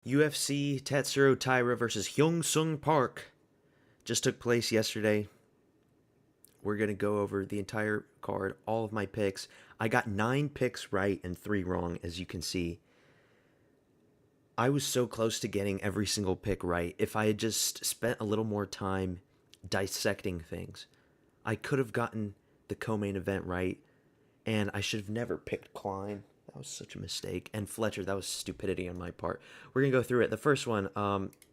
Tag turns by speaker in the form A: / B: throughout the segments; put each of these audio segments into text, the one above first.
A: UFC Tatsuro Taira versus Hyung Sung Park just took place yesterday. We're going to go over the entire card, all of my picks. I got 9 picks right and 3 wrong, as you can see. I was so close to getting every single pick right. If I had just spent a little more time dissecting things, I could have gotten the co-main event right, and I should have never picked Klein. That was such a mistake. And Fletcher, that was stupidity on my part. We're going to go through it. The first one,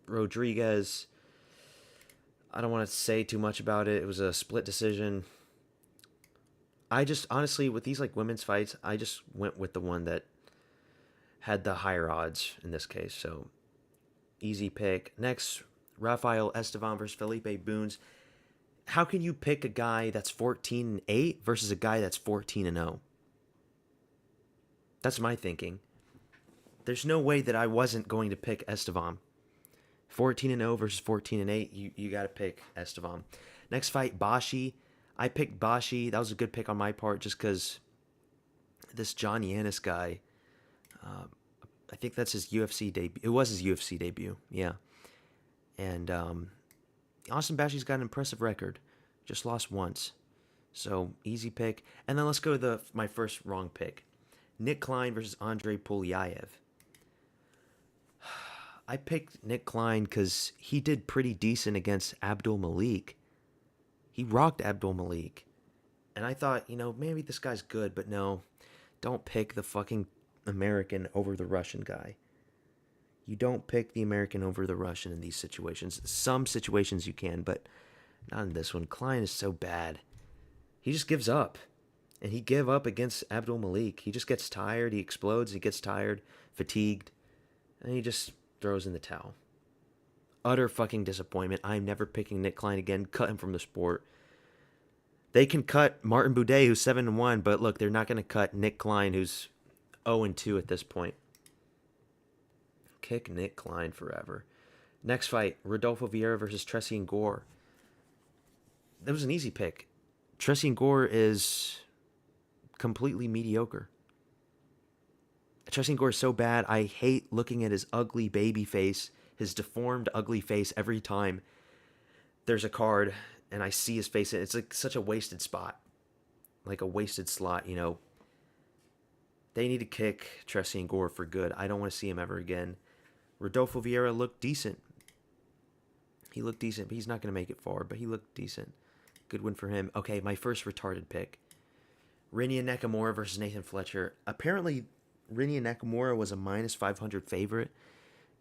A: Rodriguez, I don't want to say too much about it. It was a split decision. I just, honestly, with these like women's fights, I just went with the one that had the higher odds in this case. So, easy pick. Next, Rafael Estevan versus Felipe Boons. How can you pick a guy that's 14-8 versus a guy that's 14-0? That's my thinking. There's no way that I wasn't going to pick Estevan. 14-0 versus 14-8, you got to pick Estevan. Next fight, Bashi. I picked Bashi. That was a good pick on my part just because this John Yanis guy, I think that's his UFC debut. It was his UFC debut, yeah. And Austin Bashi's got an impressive record. Just lost once. So, easy pick. And then let's go to my first wrong pick. Nick Klein versus Andrei Polyaev. I picked Nick Klein because he did pretty decent against Abdul Malik. He rocked Abdul Malik. And I thought, maybe this guy's good, but no. Don't pick the fucking American over the Russian guy. You don't pick the American over the Russian in these situations. Some situations you can, but not in this one. Klein is so bad. He just gives up. And he gave up against Abdul Malik. He just gets tired. He explodes. He gets tired, fatigued. And he just throws in the towel. Utter fucking disappointment. I'm never picking Nick Klein again. Cut him from the sport. They can cut Martin Boudet, who's 7-1, but look, they're not going to cut Nick Klein, who's 0-2 at this point. Kick Nick Klein forever. Next fight, Rodolfo Vieira versus Tressie Gore. That was an easy pick. Tressie Gore is completely mediocre. Tressie Gore is so bad, I hate looking at his ugly baby face, his deformed ugly face every time there's a card and I see his face. It's like such a wasted spot. Like a wasted slot, They need to kick Tressie Gore for good. I don't want to see him ever again. Rodolfo Vieira looked decent. He looked decent, but he's not going to make it far, but he looked decent. Good win for him. Okay, my first retarded pick. Rinya Nakamura versus Nathan Fletcher. Apparently, Rinya Nakamura was a minus 500 favorite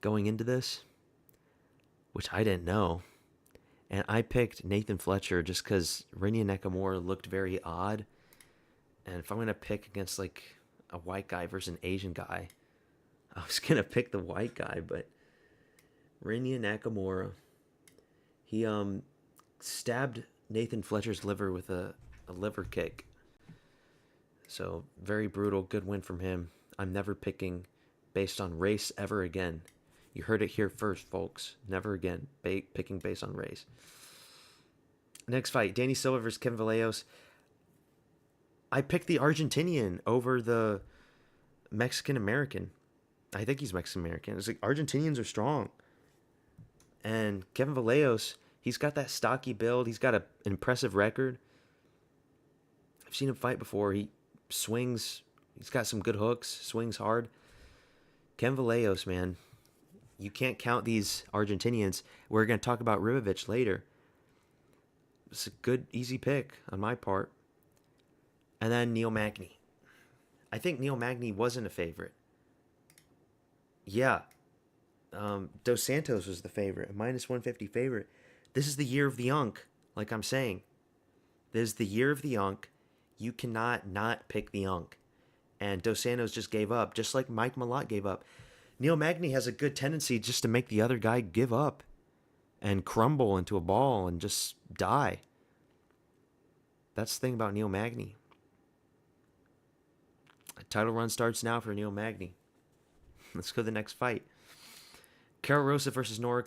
A: going into this, which I didn't know. And I picked Nathan Fletcher just because Rinya Nakamura looked very odd. And if I'm going to pick against like a white guy versus an Asian guy, I was going to pick the white guy, but Rinya Nakamura, he stabbed Nathan Fletcher's liver with a liver kick. So, very brutal. Good win from him. I'm never picking based on race ever again. You heard it here first, folks. Never again picking based on race. Next fight, Danny Silva versus Kevin Vallejos. I picked the Argentinian over the Mexican-American. I think he's Mexican-American. It's like Argentinians are strong. And Kevin Vallejos, he's got that stocky build. He's got an impressive record. I've seen him fight before. He swings. He's got some good hooks. Swings hard. Kevin Vallejos, man. You can't count these Argentinians. We're going to talk about Ribovic later. It's a good, easy pick on my part. And then Neil Magny. I think Neil Magny wasn't a favorite. Yeah. Dos Santos was the favorite. A minus 150 favorite. This is the year of the Unk, like I'm saying. This is the year of the Unk. You cannot not pick the Unk. And Dos Santos just gave up, just like Mike Malott gave up. Neil Magny has a good tendency just to make the other guy give up and crumble into a ball and just die. That's the thing about Neil Magny. A title run starts now for Neil Magny. Let's go to the next fight. Carol Rosa versus Nora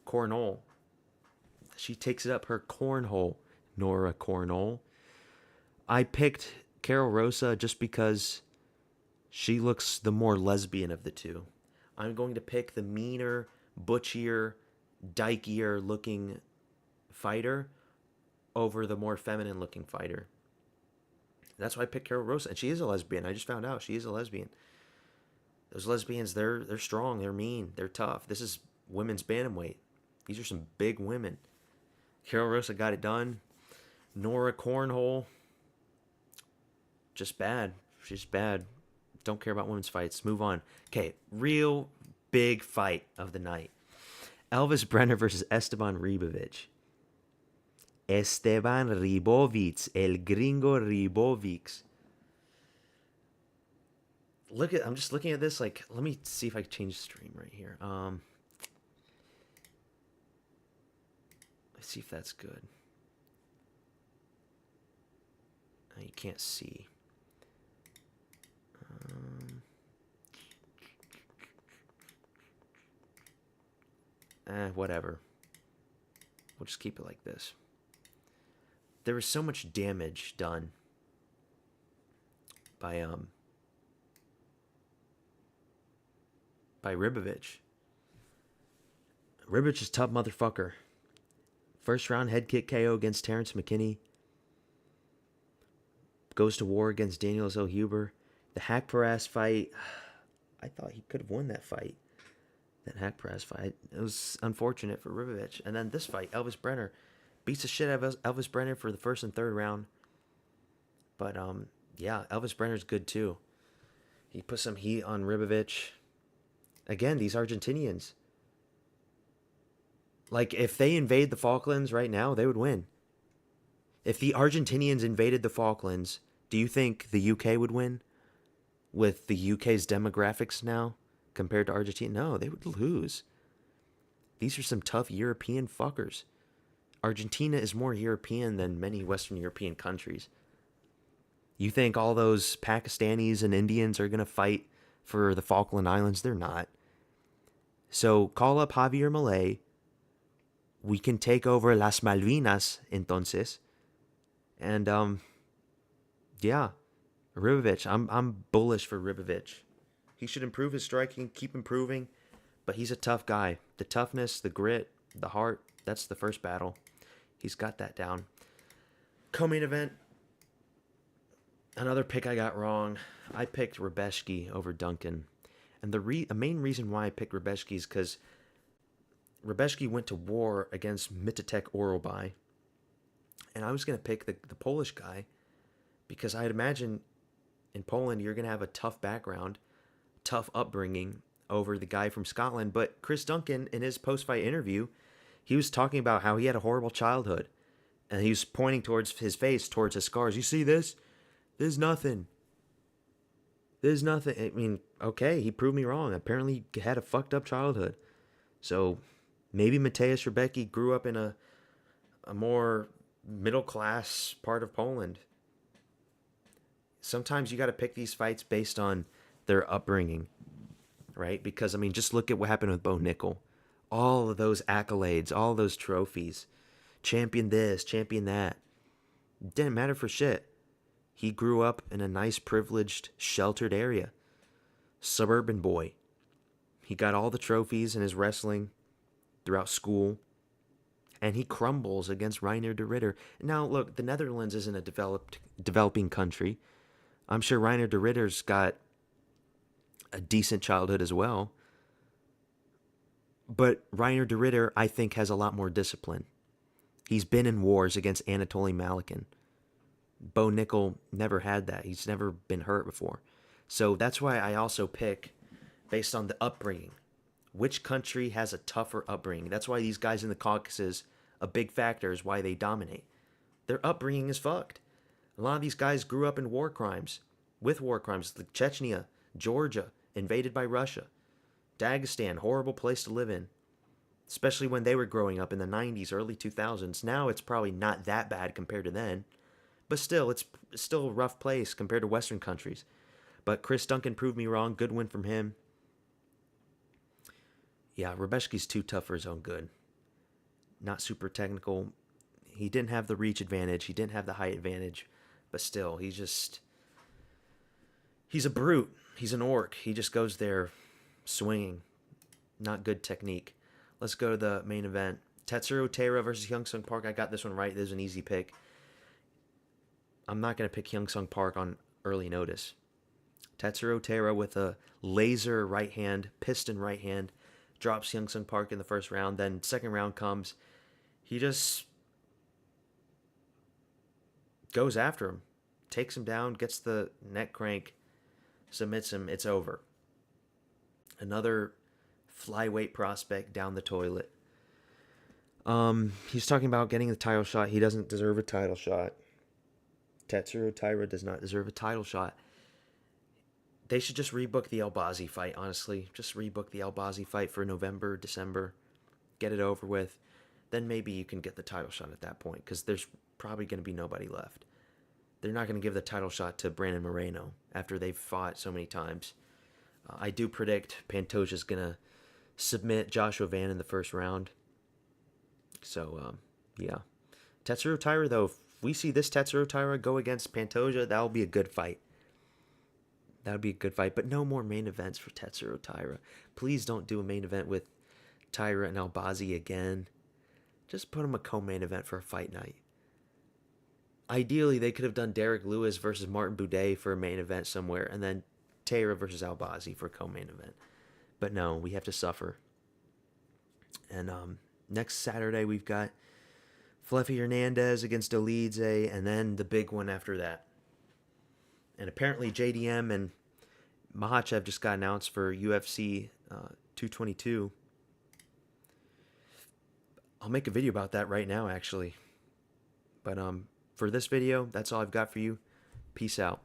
A: Cornell. She takes it up her cornhole. Nora Cornell. I picked Carol Rosa just because she looks the more lesbian of the two. I'm going to pick the meaner, butchier, dykier looking fighter over the more feminine looking fighter. That's why I picked Carol Rosa, and she is a lesbian. I just found out she is a lesbian. Those lesbians, they're strong, they're mean, they're tough. This is women's bantamweight. These are some big women. Carol Rosa got it done. Nora Cornhole, just bad. She's bad. Don't care about women's fights. Move on. Okay, real big fight of the night. Elvis Brenner versus Esteban Ribovic. Esteban Ribovic, El Gringo Ribovic. I'm just looking at this. Like, let me see if I can change the stream right here. Let's see if that's good. You can't see. Whatever. We'll just keep it like this. There was so much damage done by Ribovic. Ribovic is a tough motherfucker. First round head kick KO against Terrence McKinney. Goes to war against Daniel Zellhuber. The Hack Perez fight, I thought he could have won that fight. That Hack Perez fight. It was unfortunate for Ribovic. And then this fight, Elvis Brenner beats the shit out of Elvis Brenner for the first and third round. But yeah, Elvis Brenner's good too. He put some heat on Ribovic. Again, these Argentinians. Like, if they invade the Falklands right now, they would win. If the Argentinians invaded the Falklands, do you think the UK would win? With the UK's demographics now compared to Argentina? No, they would lose. These are some tough European fuckers. Argentina is more European than many Western European countries. You think all those Pakistanis and Indians are going to fight for the Falkland Islands? They're not. So call up Javier Milei. We can take over Las Malvinas, entonces. And, yeah. Ribovic, I'm bullish for Ribovic. He should improve his striking, keep improving, but he's a tough guy. The toughness, the grit, the heart, that's the first battle. He's got that down. Co-main event, another pick I got wrong. I picked Ribovic over Duncan. And the main reason why I picked Ribovic is because Ribovic went to war against Mitatek Orobai. And I was going to pick the Polish guy because I'd imagine in Poland you're going to have a tough background, tough upbringing over the guy from Scotland. But Chris Duncan, in his post-fight interview, he was talking about how he had a horrible childhood. And he was pointing towards his face, towards his scars. You see this? There's nothing. There's nothing. I mean, okay, he proved me wrong. Apparently he had a fucked up childhood. So maybe Mateusz Rebecki grew up in a more middle-class part of Poland. Sometimes you got to pick these fights based on their upbringing, right? Because, I mean, just look at what happened with Bo Nickel. All of those accolades, all those trophies. Champion this, champion that. Didn't matter for shit. He grew up in a nice, privileged, sheltered area. Suburban boy. He got all the trophies in his wrestling throughout school. And he crumbles against Reinier de Ridder. Now, look, the Netherlands isn't a developing country. I'm sure Reinier de Ridder's got a decent childhood as well. But Reinier de Ridder, I think, has a lot more discipline. He's been in wars against Anatoly Malikin. Bo Nickel never had that. He's never been hurt before. So that's why I also pick based on the upbringing. Which country has a tougher upbringing? That's why these guys in the Caucasus, a big factor is why they dominate. Their upbringing is fucked. A lot of these guys grew up in war crimes, with war crimes, like Chechnya, Georgia, invaded by Russia. Dagestan, horrible place to live in. Especially when they were growing up in the 90s, early 2000s. Now it's probably not that bad compared to then. But still, it's still a rough place compared to Western countries. But Chris Duncan proved me wrong. Good win from him. Yeah, Rebecki's too tough for his own good. Not super technical. He didn't have the reach advantage. He didn't have the height advantage. But still, he's a brute. He's an orc. He just goes there swinging. Not good technique. Let's go to the main event. Tatsuro Taira versus Hyung-Sung Park. I got this one right. This is an easy pick. I'm not going to pick Hyung-Sung Park on early notice. Tatsuro Taira with a laser right hand, piston right hand, drops Hyung-Sung Park in the first round. Then second round comes. He just goes after him, takes him down, gets the neck crank, submits him. It's over. Another flyweight prospect down the toilet. He's talking about getting the title shot. He doesn't deserve a title shot. Tatsuro Taira does not deserve a title shot. They should just rebook the Albazi fight, honestly. Just rebook the Albazi fight for November, December. Get it over with. Then maybe you can get the title shot at that point, because there's probably going to be nobody left. They're not going to give the title shot to Brandon Moreno after they've fought so many times. I do predict Pantoja's going to submit Joshua Van in the first round. So, yeah. Tatsuro Taira, though, if we see this Tatsuro Taira go against Pantoja, that'll be a good fight. That would be a good fight. But no more main events for Tatsuro Taira. Please don't do a main event with Taira and Albazi again. Just put him a co-main event for a fight night. Ideally, they could have done Derek Lewis versus Martin Buday for a main event somewhere, and then Taira versus Albazi for a co-main event. But no, we have to suffer. And next Saturday, we've got Fluffy Hernandez against Dolidze, and then the big one after that. And apparently JDM and Makhachev just got announced for UFC 222. I'll make a video about that right now, actually. But for this video, that's all I've got for you. Peace out.